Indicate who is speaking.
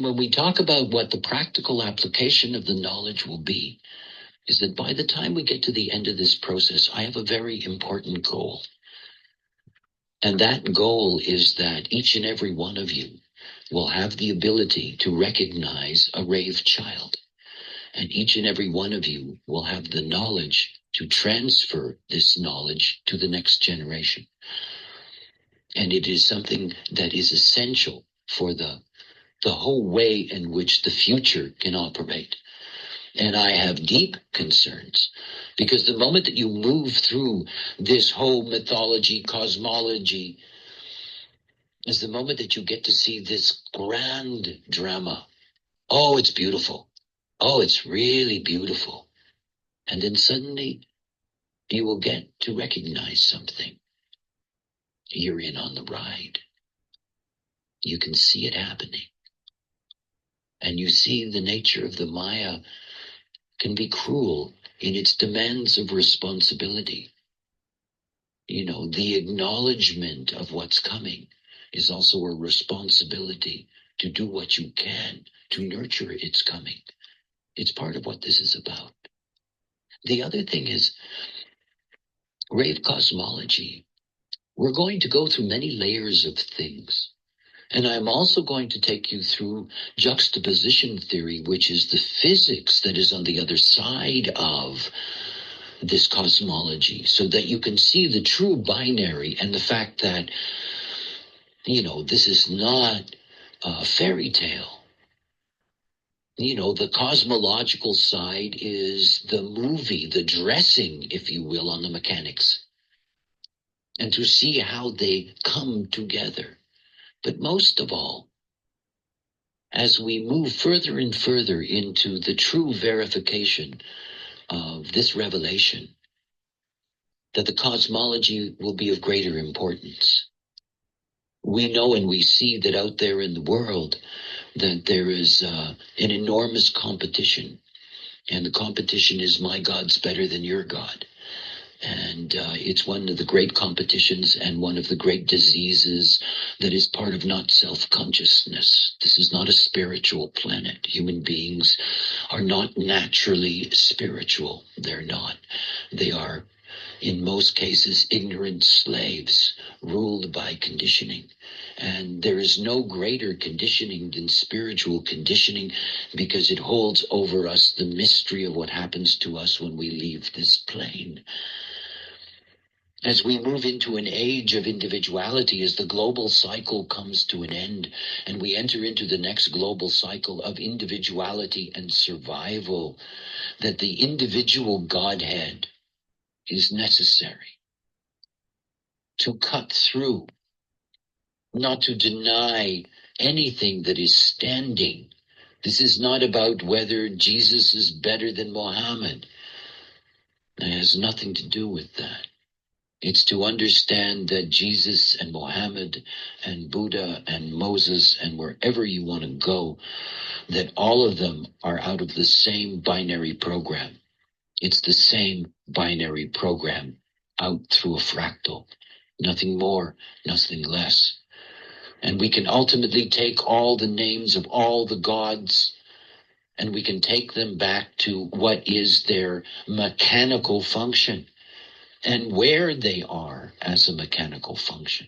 Speaker 1: When we talk about what the practical application of the knowledge will be, is that by the time we get to the end of this process, I have a very important goal. And that goal is that each and every one of you will have the ability to recognize a rave child. And each and every one of you will have the knowledge to transfer this knowledge to the next generation. And it is something that is essential for the whole way in which the future can operate. And I have deep concerns, because the moment that you move through this whole mythology, cosmology, is the moment that you get to see this grand drama. Oh, it's beautiful. Oh, it's really beautiful. And then suddenly you will get to recognize something. You're in on the ride. You can see it happening. And you see the nature of the Maya can be cruel in its demands of responsibility. You know, the acknowledgement of what's coming is also a responsibility to do what you can to nurture its coming. It's part of what this is about. The other thing is rave cosmology. We're going to go through many layers of things. And I'm also going to take you through juxtaposition theory, which is the physics that is on the other side of this cosmology, so that you can see the true binary and the fact that, you know, this is not a fairy tale. You know, the cosmological side is the movie, the dressing, if you will, on the mechanics, and to see how they come together. But most of all, as we move further and further into the true verification of this revelation, that the cosmology will be of greater importance. We know and we see that out there in the world that there is an enormous competition, and the competition is my God's better than your God. And it's one of the great competitions and one of the great diseases that is part of not self-consciousness. This is not a spiritual planet. Human beings are not naturally spiritual. They're not. They are, in most cases, ignorant slaves ruled by conditioning. And there is no greater conditioning than spiritual conditioning, because it holds over us the mystery of what happens to us when we leave this plane. As we move into an age of individuality, as the global cycle comes to an end, and we enter into the next global cycle of individuality and survival, that the individual Godhead is necessary to cut through, not to deny anything that is standing. This is not about whether Jesus is better than Muhammad. It has nothing to do with that. It's to understand that Jesus and Muhammad and Buddha and Moses and wherever you want to go, that all of them are out of the same binary program. It's the same binary program out through a fractal. Nothing more, nothing less. And we can ultimately take all the names of all the gods, and we can take them back to what is their mechanical function and where they are as a mechanical function.